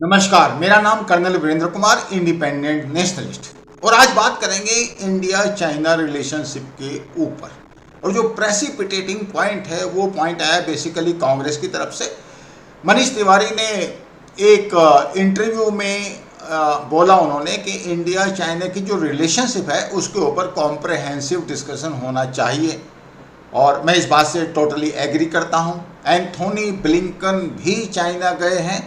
नमस्कार, मेरा नाम colonel Virendra Kumar, independent nationalist. और आज बात करेंगे इंडिया चाइना रिलेशनशिप के ऊपर। और जो प्रेसिपिटेटिंग पॉइंट है वो पॉइंट आया बेसिकली कांग्रेस की तरफ से। मनीष तिवारी ने एक इंटरव्यू में बोला उन्होंने कि इंडिया चाइना की जो रिलेशनशिप है उसके ऊपर कॉम्प्रहेंसिव डिस्कशन होना चाहिए, और मैं इस बात से टोटली एग्री करता हूँ। एंथोनी ब्लिंकन भी चाइना गए हैं,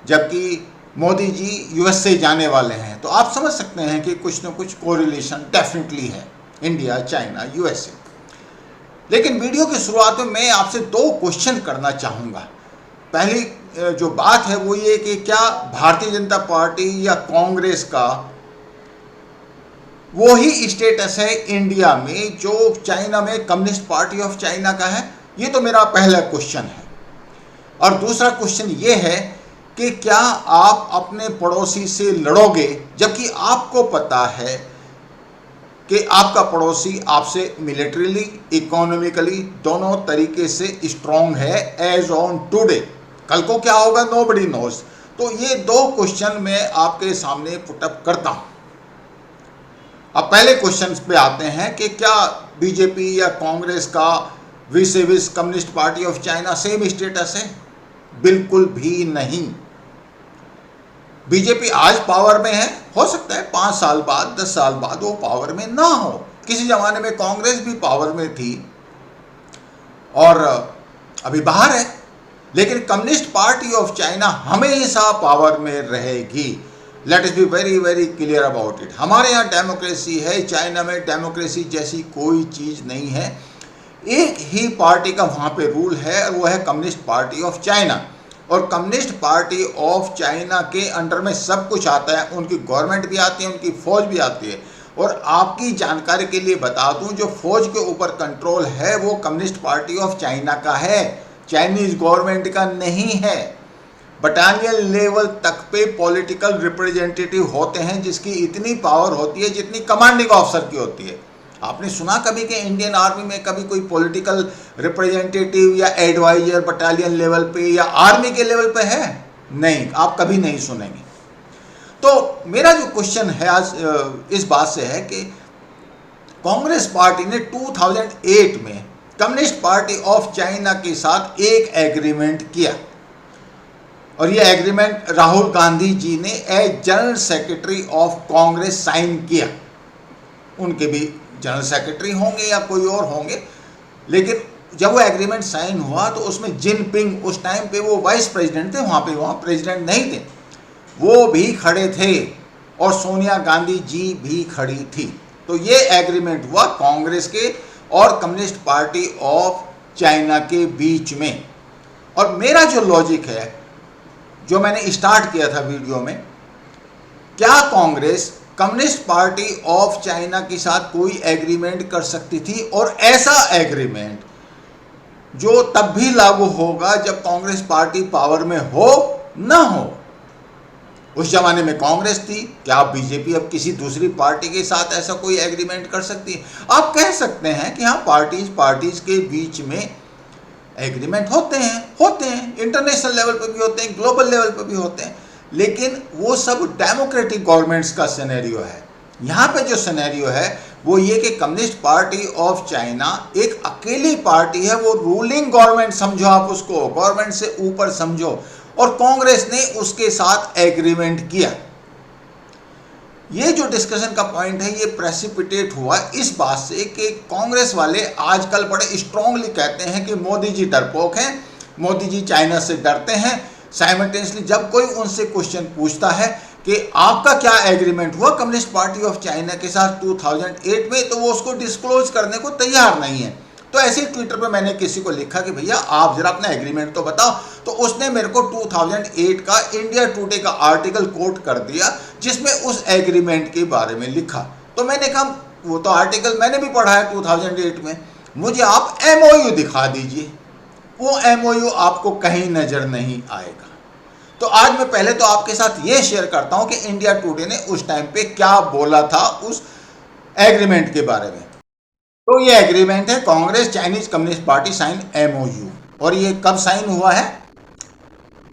जबकि मोदी जी यूएस से जाने वाले हैं। तो आप समझ सकते हैं कि कुछ न कुछ कोरिलेशन डेफिनेटली है इंडिया चाइना यूएस से। लेकिन वीडियो की शुरुआत में मैं आपसे दो क्वेश्चन करना चाहूँगा। पहली जो बात है वो ये कि क्या भारतीय जनता पार्टी या कांग्रेस का वो ही स्टेटस है इंडिया में जो चाइना में कम्युनिस्ट पार्टी ऑफ चाइना का है? ये तो मेरा पहला क्वेश्चन है। और दूसरा क्वेश्चन ये है कि क्या आप अपने पड़ोसी से लड़ोगे जबकि आपको पता है कि आपका पड़ोसी आपसे मिलिट्रीली, इकोनॉमिकली दोनों तरीके से स्ट्रांग है एज ऑन टुडे? कल को क्या होगा नोबडी नोज। तो ये दो क्वेश्चन मैं आपके सामने पुटअप करता हूं। अब पहले क्वेश्चन पे आते हैं कि क्या बीजेपी या कांग्रेस का विस communist party of China same status है? बिल्कुल भी नहीं। बीजेपी आज पावर में है, हो सकता है 5 साल बाद 10 साल बाद वो पावर में ना हो। किसी जमाने में कांग्रेस भी पावर में थी और अभी बाहर है, लेकिन कम्युनिस्ट पार्टी ऑफ चाइना हमेशा पावर में रहेगी। लेट इस B very very clear about it. हमारे यहाँ डेमोक्रेसी है, चाइना में डेमोक्रेसी जैसी कोई चीज़ नहीं है। एक ही पार्टी का वहाँ पे रूल है और वो है कम्युनिस्ट पार्टी ऑफ चाइना। और कम्युनिस्ट पार्टी ऑफ चाइना के अंडर में सब कुछ आता है, उनकी गवर्नमेंट भी आती है, उनकी फौज भी आती है। और आपकी जानकारी के लिए बता दूं, जो फौज के ऊपर कंट्रोल है वो कम्युनिस्ट पार्टी ऑफ चाइना का है, चाइनीज गवर्नमेंट का नहीं है। बटालियन लेवल तक पे पॉलिटिकल रिप्रेजेंटेटिव होते हैं जिसकी इतनी पावर होती है जितनी कमांडिंग ऑफिसर की होती है। आपने सुना कभी कि इंडियन आर्मी में कभी कोई पॉलिटिकल रिप्रेजेंटेटिव या एडवाइजर बटालियन लेवल पे या आर्मी के लेवल पे है? नहीं, आप कभी नहीं सुनेंगे। तो मेरा जो क्वेश्चन है आज इस बात से है कि कांग्रेस पार्टी ने 2008 में कम्युनिस्ट पार्टी ऑफ चाइना के साथ एक एग्रीमेंट किया, और ये एग्रीमेंट राहुल गांधी जी ने as general secretary of Congress sign किया। उनके भी जनरल सेक्रेटरी होंगे या कोई और होंगे, लेकिन जब वो एग्रीमेंट साइन हुआ तो उसमें जिनपिंग, उस टाइम पे वो वाइस प्रेसिडेंट थे, वहाँ प्रेसिडेंट नहीं थे, वो भी खड़े थे और सोनिया गांधी जी भी खड़ी थी। तो ये एग्रीमेंट हुआ कांग्रेस के और कम्युनिस्ट पार्टी ऑफ चाइना के बीच में। और मेरा जो लॉजिक है, जो मैंने स्टार्ट किया था वीडियो में, क्या Congress communist party of China के साथ कोई एग्रीमेंट कर सकती थी? और ऐसा एग्रीमेंट जो तब भी लागू होगा जब कांग्रेस पार्टी पावर में हो ना हो। उस जमाने में कांग्रेस थी, क्या बीजेपी अब किसी दूसरी पार्टी के साथ ऐसा कोई एग्रीमेंट कर सकती है? आप कह सकते हैं कि हाँ, पार्टीज के बीच में एग्रीमेंट होते हैं, इंटरनेशनल लेवल पर भी होते हैं, ग्लोबल लेवल पर भी होते हैं, लेकिन वो सब डेमोक्रेटिक गवर्नमेंट्स का सिनेरियो है। यहाँ पे जो सिनेरियो है वो ये कि कम्युनिस्ट पार्टी ऑफ चाइना एक अकेली पार्टी है, वो रूलिंग गवर्नमेंट समझो, आप उसको गवर्नमेंट से ऊपर समझो, और कांग्रेस ने उसके साथ एग्रीमेंट किया। ये जो डिस्कशन का पॉइंट है ये प्रेसिपिटेट हुआ इस बात से कि कांग्रेस वाले आजकल बड़े स्ट्रांगली कहते हैं कि मोदी जी डरपोक हैं, मोदी जी चाइना से डरते हैं। साइमल्टेनियसली जब कोई उनसे क्वेश्चन पूछता है कि आपका क्या एग्रीमेंट हुआ कम्युनिस्ट पार्टी ऑफ चाइना के साथ 2008 में, तो वो उसको डिस्क्लोज करने को तैयार नहीं है। तो ऐसे ही ट्विटर पे मैंने किसी को लिखा कि भैया आप जरा अपना एग्रीमेंट तो बताओ, तो उसने मेरे को 2008 का इंडिया टुडे का आर्टिकल कोट कर दिया जिसमें उस एग्रीमेंट के बारे में लिखा। तो मैंने कहा वो तो आर्टिकल मैंने भी पढ़ा है 2008 में, मुझे आप एमओयू दिखा दीजिए। वो एमओयू आपको कहीं नजर नहीं आएगा। तो आज मैं पहले तो आपके साथ ये शेयर करता हूं कि इंडिया टुडे ने उस टाइम पे क्या बोला था उस एग्रीमेंट के बारे में। तो ये एग्रीमेंट है Congress Chinese communist party sign MOU, और ये कब साइन हुआ है?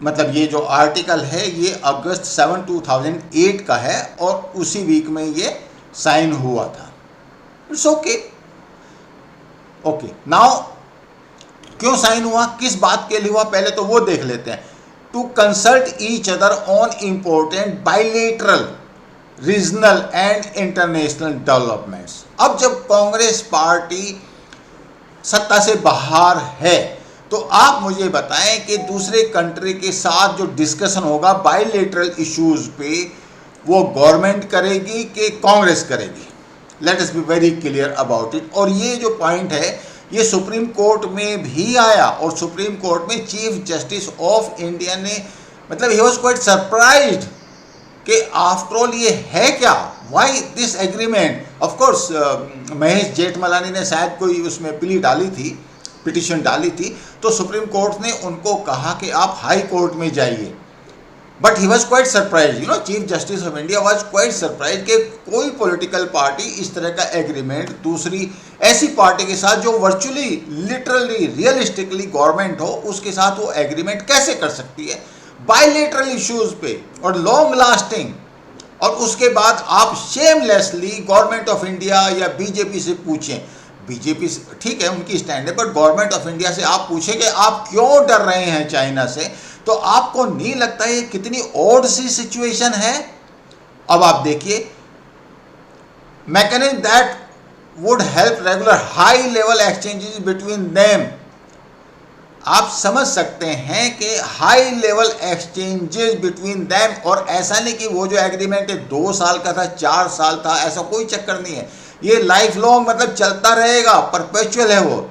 मतलब ये जो आर्टिकल है ये अगस्त 7 2008 का है और उसी वीक में ये साइन हुआ था। It's okay. ओके, नाउ क्यों साइन हुआ, किस बात के लिए हुआ, पहले तो वो देख लेते हैं। To consult each other on important bilateral regional and international developments. अब जब कांग्रेस पार्टी सत्ता से बाहर है तो आप मुझे बताएं कि दूसरे कंट्री के साथ जो डिस्कशन होगा बाइलेटरल इश्यूज पे, वो गवर्नमेंट करेगी कि कांग्रेस करेगी। Late us be very clear about it. और ये जो पॉइंट है ये सुप्रीम कोर्ट में भी आया और सुप्रीम कोर्ट में चीफ जस्टिस ऑफ इंडिया ने मतलब ही वॉज क्वाइट सरप्राइज्ड कि आफ्टर ऑल ये है क्या, why this agreement. Of course Mahesh Jethmalani ने शायद कोई उसमें प्ली डाली थी, पिटिशन डाली थी, तो सुप्रीम कोर्ट ने उनको कहा कि आप हाई कोर्ट में जाइए। But he was quite surprise, chief justice of India was quite surprise कि कोई पॉलिटिकल पार्टी इस तरह का एग्रीमेंट दूसरी ऐसी पार्टी के साथ जो वर्चुअली लिटरली रियलिस्टिकली गवर्नमेंट हो उसके साथ वो एग्रीमेंट कैसे कर सकती है बायलेटरल इश्यूज पे और लॉन्ग लास्टिंग। और उसके बाद आप शेमलेसली गवर्नमेंट ऑफ इंडिया या बीजेपी से पूछें, बीजेपी ठीक है उनकी स्टैंड है, बट गवर्नमेंट ऑफ इंडिया से आप पूछें कि आप क्यों डर रहे हैं चाइना से, तो आपको नहीं लगता ये कितनी ऑड सी सिचुएशन है। अब आप देखिए, mechanism that would help regular high level exchanges between them. आप समझ सकते हैं कि high level exchanges between them, और ऐसा नहीं कि वो जो एग्रीमेंट है 2 साल का था 4 साल था, ऐसा कोई चक्कर नहीं है, ये लाइफ लॉन्ग मतलब चलता रहेगा, परपेचुअल है वो।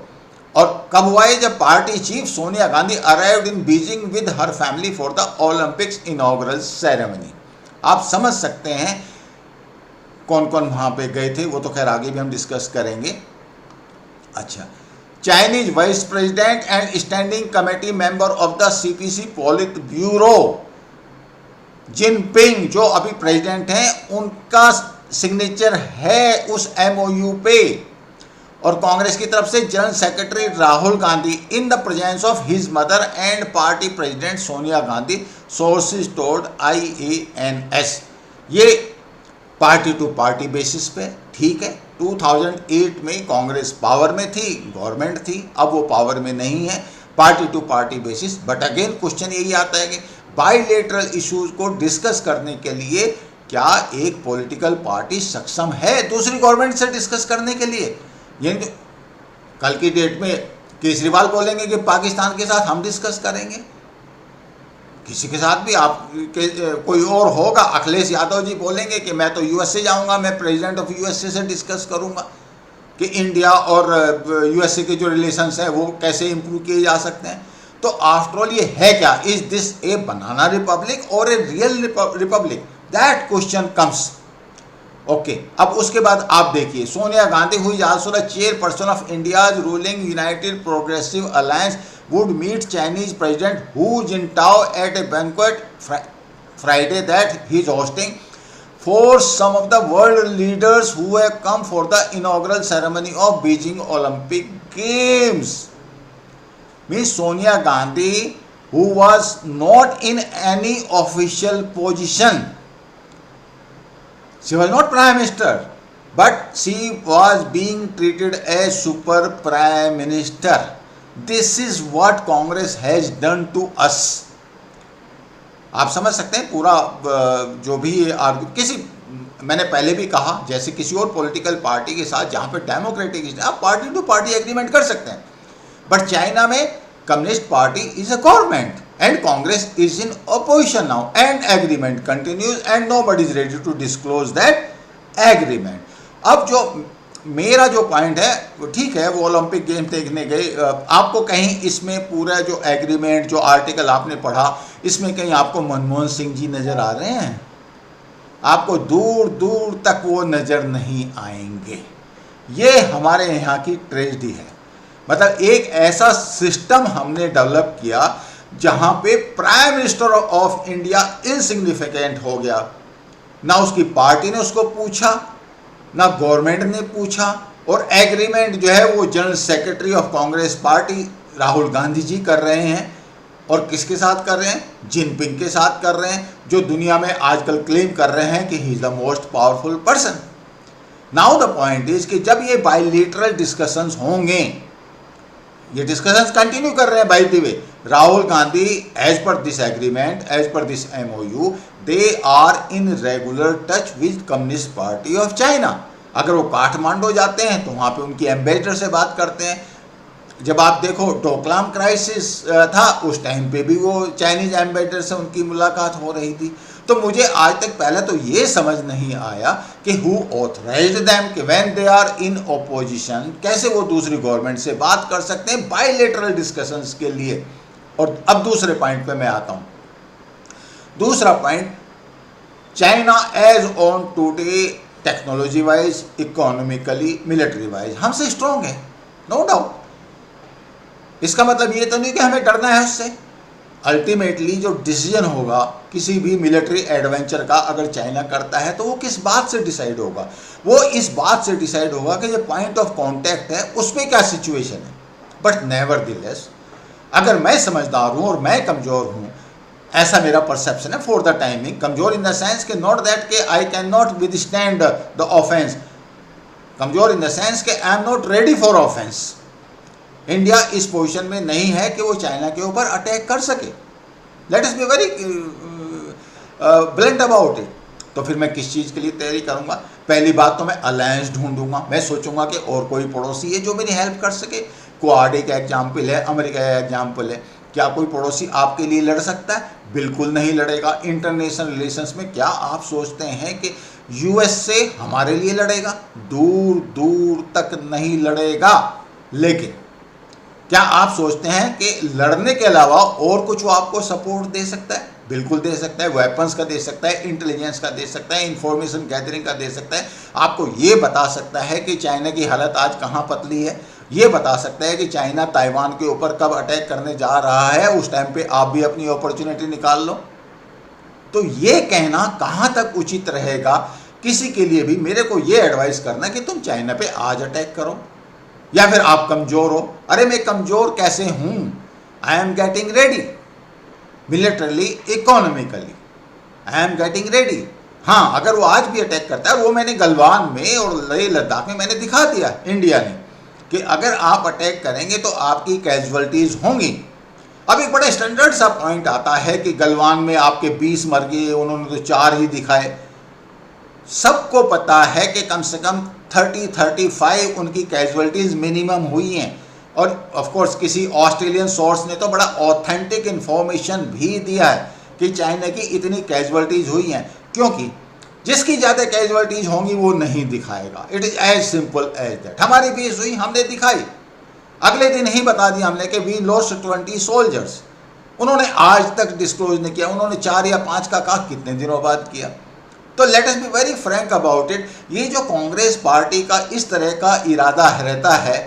और कब हुआ है, जब party chief Sonia Gandhi arrived in Beijing with her family for the Olympics inaugural ceremony. आप समझ सकते हैं कौन कौन वहां पे गए थे, वो तो खैर आगे भी हम डिस्कस करेंगे। अच्छा, Chinese vice president and standing committee member of the CPC politburo Jinping, जो अभी प्रेसिडेंट हैं, उनका सिग्नेचर है उस एमओयू पे। और कांग्रेस की तरफ से general secretary Rahul Gandhi in the presence of his mother and party president Sonia Gandhi, sources told IANS। ये पार्टी टू पार्टी बेसिस पे, ठीक है। 2008 में कांग्रेस पावर में थी, गवर्नमेंट थी, अब वो पावर में नहीं है, party to party basis. But again question यही आता है कि बाइलेटरल इश्यूज को डिस्कस करने के लिए क्या एक पॉलिटिकल पार्टी सक्षम है दूसरी गवर्नमेंट से डिस्कस करने के लिए। यानी कल की डेट में केजरीवाल बोलेंगे कि पाकिस्तान के साथ हम डिस्कस करेंगे, किसी के साथ भी आप कोई और होगा, अखिलेश यादव जी बोलेंगे कि मैं तो यूएसए जाऊंगा, मैं प्रेसिडेंट ऑफ यूएसए से डिस्कस करूंगा कि इंडिया और यूएसए के जो रिलेशंस हैं वो कैसे इंप्रूव किए जा सकते हैं। तो आफ्टर ऑल ये है क्या, is this a banana republic और a real republic, that question comes. Okay, अब उसके बाद आप देखिए, Sonia Gandhi who is also the chairperson of India's ruling United Progressive Alliance would meet Chinese President Hu Jintao at a banquet Friday that he is hosting for some of the world leaders who have come for the inaugural ceremony of Beijing Olympic Games. Means Sonia Gandhi, who was not in any official position, she was not Prime Minister, but she was being treated as Super Prime Minister. This is what Congress has done to us. आप समझ सकते हैं पूरा जो भी किसी, मैंने पहले भी कहा, जैसे किसी और पॉलिटिकल पार्टी के साथ जहाँ पे डेमोक्रेटिक आप पार्टी टू पार्टी एग्रीमेंट कर सकते हैं, बट चाइना में communist party is a government and Congress is in opposition now and agreement continues and nobody is ready to disclose that agreement. अब जो मेरा जो पॉइंट है वो ठीक है, वो ओलंपिक गेम देखने गए, आपको कहीं इसमें पूरा जो एग्रीमेंट जो आर्टिकल आपने पढ़ा इसमें कहीं आपको मनमोहन सिंह जी नज़र आ रहे हैं? आपको दूर दूर तक वो नज़र नहीं आएंगे। ये हमारे यहाँ की ट्रेजेडी है। मतलब एक ऐसा सिस्टम हमने डेवलप किया जहाँ पे prime minister of India insignificant हो गया, ना उसकी पार्टी ने उसको पूछा, ना गवर्नमेंट ने पूछा, और एग्रीमेंट जो है वो general secretary of Congress party Rahul Gandhi ji कर रहे हैं। और किसके साथ कर रहे हैं? जिनपिंग के साथ कर रहे हैं, जो दुनिया में आजकल क्लेम कर रहे हैं कि he is the most powerful person. Now the point is कि जब ये बायलैटरल डिस्कशंस होंगे, ये डिस्कशंस कंटिन्यू कर रहे हैं by the way, Rahul Gandhi as per this agreement, as per this MOU, they are in regular touch with communist party of China. अगर वो काठमांडू जाते हैं तो वहाँ पे उनकी एम्बेसडर से बात करते हैं। जब आप देखो डोकलाम क्राइसिस था, उस टाइम पे भी वो चाइनीज एम्बेसडर से उनकी मुलाकात हो रही थी। तो मुझे आज तक पहले तो ये समझ नहीं आया कि हु ऑथराइज्ड देम, कि when they are in opposition कैसे वो दूसरी गवर्नमेंट से बात कर सकते हैं बायलैटरल डिस्कशंस के लिए। और अब दूसरे पॉइंट पे मैं आता हूँ। दूसरा point, China as on today technology wise, economically, military wise हमसे स्ट्रॉन्ग है, नो डाउट। इसका मतलब ये तो नहीं कि हमें डरना है उससे। अल्टीमेटली जो डिसीजन होगा किसी भी मिलिट्री एडवेंचर का अगर चाइना करता है तो वो किस बात से डिसाइड होगा? वो इस बात से डिसाइड होगा कि जो पॉइंट ऑफ कांटेक्ट है उस पर क्या सिचुएशन है। बट नेवरदलेस, अगर मैं समझदार हूँ और मैं कमज़ोर हूँ, ऐसा मेरा परसेप्शन है फॉर द टाइमिंग, कमज़ोर इन द सेंस कि नॉट दैट के I can not withstand the offence, कमज़ोर इन द सेंस कि I am not ready for offence. India इस पोजीशन में नहीं है कि वो चाइना के ऊपर अटैक कर सके। Late us be very blunt about it. तो फिर मैं किस चीज़ के लिए तैयारी करूँगा? पहली बात तो मैं अलायंस ढूंढूंगा। मैं सोचूंगा कि और कोई पड़ोसी है जो मेरी हेल्प कर सके। क्वाड एक एग्जाम्पल है, अमेरिका का एग्जाम्पल है। क्या कोई पड़ोसी आपके लिए लड़ सकता है? बिल्कुल नहीं लड़ेगा। इंटरनेशनल रिलेशंस में क्या आप सोचते हैं कि US से हमारे लिए लड़ेगा? दूर दूर तक नहीं लड़ेगा। लेकिन क्या आप सोचते हैं कि लड़ने के अलावा और कुछ वो आपको सपोर्ट दे सकता है? बिल्कुल दे सकता है। वेपन्स का दे सकता है, इंटेलिजेंस का दे सकता है, इंफॉर्मेशन गैदरिंग का दे सकता है। आपको ये बता सकता है कि चाइना की हालत आज कहाँ पतली है। ये बता सकता है कि चाइना ताइवान के ऊपर कब अटैक करने जा रहा है, उस टाइम पे आप भी अपनी अपॉर्चुनिटी निकाल लो। तो ये कहना कहाँ तक उचित रहेगा किसी के लिए भी? मेरे को ये एडवाइस करना कि तुम चाइना पे आज अटैक करो, या फिर आप कमज़ोर हो। अरे मैं कमज़ोर कैसे हूँ? I am getting ready militarily, economically, I am getting ready. हाँ, अगर वो आज भी अटैक करता है, और वो मैंने गलवान में और लेह लद्दाख में मैंने दिखा दिया इंडिया ने कि अगर आप अटैक करेंगे तो आपकी कैजुअलिटीज़ होंगी। अब एक बड़ा स्टैंडर्ड सा पॉइंट आता है कि गलवान में आपके 20 मर गए, उन्होंने तो 4 ही दिखाए। सबको पता है कि कम से कम 30-35 उनकी कैजुअलिटीज़ मिनिमम हुई हैं। और ऑफ कोर्स किसी ऑस्ट्रेलियन सोर्स ने तो बड़ा ऑथेंटिक इन्फॉर्मेशन भी दिया है कि चाइना की इतनी कैजुअलिटीज़ हुई हैं, क्योंकि जिसकी ज़्यादा कैजुअलिटीज़ होंगी वो नहीं दिखाएगा। It is as simple as that. हमारी बेस हुई, हमने दिखाई, अगले दिन ही बता दिया हमने कि वी लॉस्ट 20 सोल्जर्स। उन्होंने आज तक डिस्क्लोज नहीं किया। उन्होंने 4 या 5 का कहा कितने दिनों बाद किया। तो late us be very Frank about it. ये जो कांग्रेस पार्टी का इस तरह का इरादा रहता है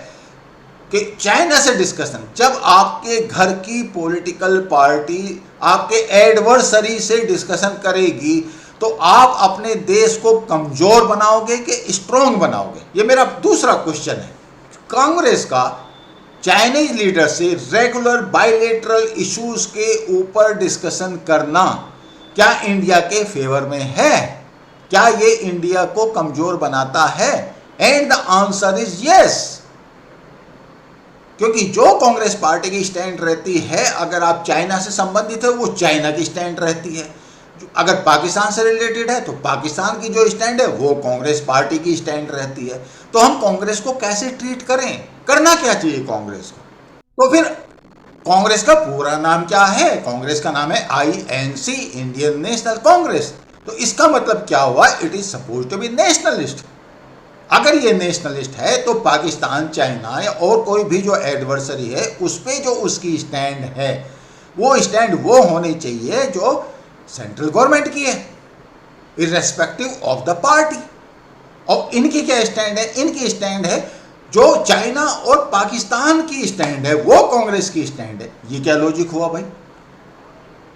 कि चाइना से डिस्कशन, जब आपके घर की पॉलिटिकल पार्टी आपके एडवर्सरी से डिस्कशन करेगी तो आप अपने देश को कमज़ोर बनाओगे कि स्ट्रॉन्ग बनाओगे? ये मेरा दूसरा क्वेश्चन है। कांग्रेस का चाइनीज लीडर से रेगुलर बायलैटरल इश्यूज के ऊपर डिस्कशन करना क्या इंडिया के फेवर में है? क्या ये इंडिया को कमजोर बनाता है? And the answer is yes. क्योंकि जो कांग्रेस पार्टी की स्टैंड रहती है, अगर आप चाइना से संबंधित है वो चाइना की स्टैंड रहती है, अगर पाकिस्तान से रिलेटेड है तो पाकिस्तान की जो स्टैंड है वो कांग्रेस पार्टी की स्टैंड रहती है। तो हम कांग्रेस को कैसे ट्रीट करें? करना क्या चाहिए कांग्रेस को? तो फिर कांग्रेस का पूरा नाम क्या है? कांग्रेस का नाम है INC, इंडियन नेशनल कांग्रेस। तो इसका मतलब क्या हुआ? It is suppose to be nationalist. अगर ये नेशनलिस्ट है तो पाकिस्तान, चाइना या और कोई भी जो एडवर्सरी है उस पर जो उसकी स्टैंड है वो स्टैंड वो होनी चाहिए जो सेंट्रल गवर्नमेंट की है, इर्रेस्पेक्टिव ऑफ द पार्टी। और इनकी क्या स्टैंड है? इनकी स्टैंड है जो चाइना और पाकिस्तान की स्टैंड है वो कांग्रेस की स्टैंड है। ये क्या लॉजिक हुआ भाई?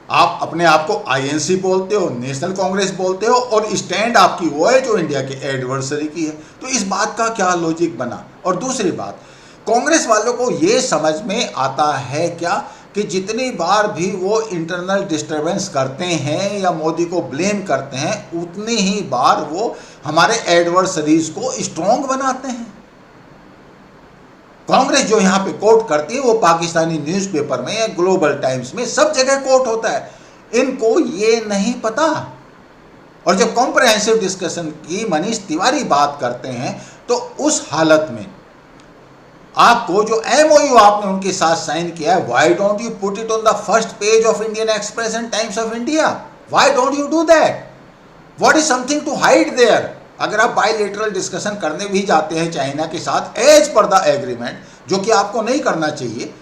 आप अपने आप को INC बोलते हो, नेशनल कांग्रेस बोलते हो, और स्टैंड आपकी वो है जो इंडिया के एडवर्सरी की है। तो इस बात का क्या लॉजिक बना? और दूसरी बात, कांग्रेस वालों को ये समझ में आता है क्या कि जितनी बार भी वो इंटरनल डिस्टरबेंस करते हैं या मोदी को ब्लेम करते हैं, उतनी ही बार वो हमारे एडवर्सरीज को स्ट्रॉन्ग बनाते हैं। कांग्रेस जो यहाँ पे कोट करती है वो पाकिस्तानी न्यूज़पेपर में या ग्लोबल टाइम्स में सब जगह कोट होता है। इनको ये नहीं पता। और जब कॉम्प्रहेंसिव डिस्कशन की मनीष तिवारी बात करते हैं तो उस हालत में आपको जो MOU आपने उनके साथ साइन किया है, why don't you put it on the first page of Indian Express and Times of India? Why don't you do that? What is something to hide there? अगर आप बायलैटरल डिस्कशन करने भी जाते हैं चाइना के साथ एज पर द एग्रीमेंट, जो कि आपको नहीं करना चाहिए,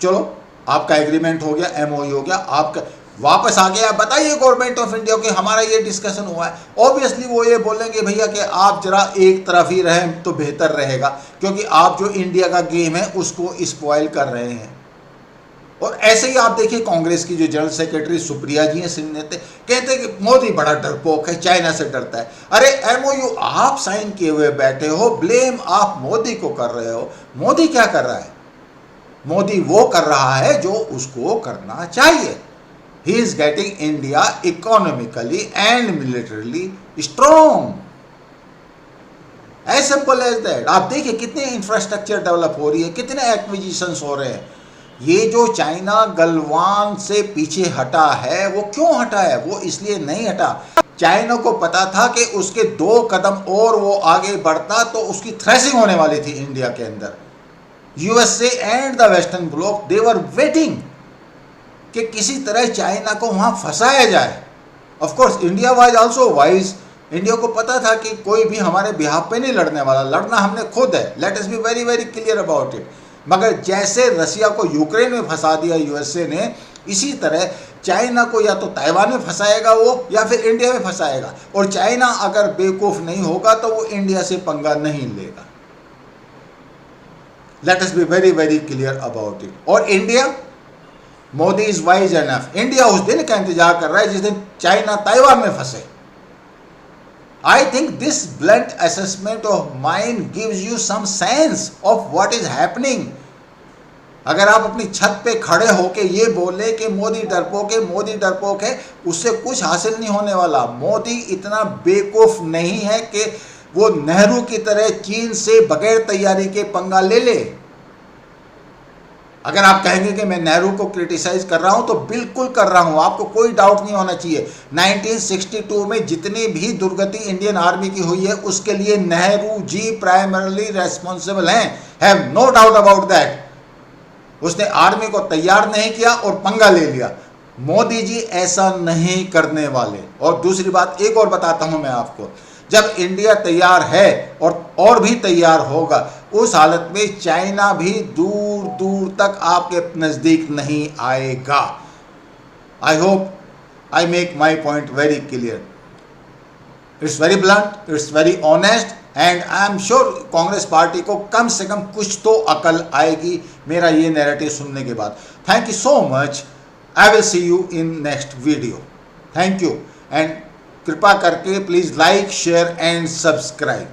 चलो आपका एग्रीमेंट हो गया, MOU हो गया, आपका वापस आ गया, बताइए गवर्नमेंट ऑफ इंडिया कि हमारा ये डिस्कशन हुआ है। ऑब्वियसली वो ये बोलेंगे भैया कि आप जरा एक तरफ ही रहें तो बेहतर रहेगा, क्योंकि आप जो इंडिया का गेम है उसको स्पॉइल कर रहे हैं। और ऐसे ही आप देखिए कांग्रेस की जो जनरल सेक्रेटरी सुप्रिया जी हैं, सिंह नेता, कहते हैं कि मोदी बड़ा डरपोक है, चाइना से डरता है। अरे MOU आप साइन किए हुए बैठे हो, ब्लेम आप मोदी को कर रहे हो। मोदी क्या कर रहा है? मोदी वो कर रहा है जो उसको करना चाहिए। He is getting India economically and militarily strong. As simple as that. आप देखिए कितने इंफ्रास्ट्रक्चर डेवलप हो रही है, कितने एक्विजिशंस हो रहे हैं। ये जो चाइना गलवान से पीछे हटा है, वो क्यों हटा है? वो इसलिए नहीं हटा, चाइना को पता था कि उसके 2 कदम और वो आगे बढ़ता तो उसकी थ्रेसिंग होने वाली थी इंडिया के अंदर। USA and the western block, they were waiting कि किसी तरह चाइना को वहां फंसाया जाए। Of course India was also wise. India को पता था कि कोई भी हमारे बिहाफ पे नहीं लड़ने वाला, लड़ना हमने खुद है। Late us be very very clear about it. मगर जैसे रसिया को यूक्रेन में फंसा दिया USA ने, इसी तरह चाइना को या तो ताइवान में फंसाएगा वो, या फिर इंडिया में फंसाएगा। और चाइना अगर बेवकूफ नहीं होगा तो वो इंडिया से पंगा नहीं लेगा। Let us be very very clear about it. और India, Modi is wise enough. India उस दिन का इंतजार कर रहा है जिस दिन चाइना ताइवान में फंसे। I think this blunt assessment of mind gives you some sense of what is happening. अगर आप अपनी छत पे खड़े होके ये बोले कि मोदी डरपोक है, उससे कुछ हासिल नहीं होने वाला। मोदी इतना बेवकूफ नहीं है कि वो नेहरू की तरह चीन से बगैर तैयारी के पंगा ले ले। अगर आप कहेंगे कि मैं नेहरू को क्रिटिसाइज कर रहा हूं तो बिल्कुल कर रहा हूं, आपको कोई डाउट नहीं होना चाहिए। 1962 में जितनी भी दुर्गति इंडियन आर्मी की हुई है उसके लिए नेहरू जी प्राइमरली रेस्पॉन्सिबल हैं, have no doubt about that. उसने आर्मी को तैयार नहीं किया और पंगा ले लिया। मोदी जी ऐसा नहीं करने वाले। और दूसरी बात एक और बताता हूं मैं आपको, जब इंडिया तैयार है और भी तैयार होगा, उस हालत में चाइना भी दूर दूर तक आपके नजदीक नहीं आएगा। I hope I make my point very clear. It's very blunt, it's honest honest, and I am sure Congress party को कम से कम कुछ तो अकल आएगी मेरा ये नैरेटिव सुनने के बाद। Thank you so much. I will see you in next video. Thank you, and कृपा करके please like, share and subscribe.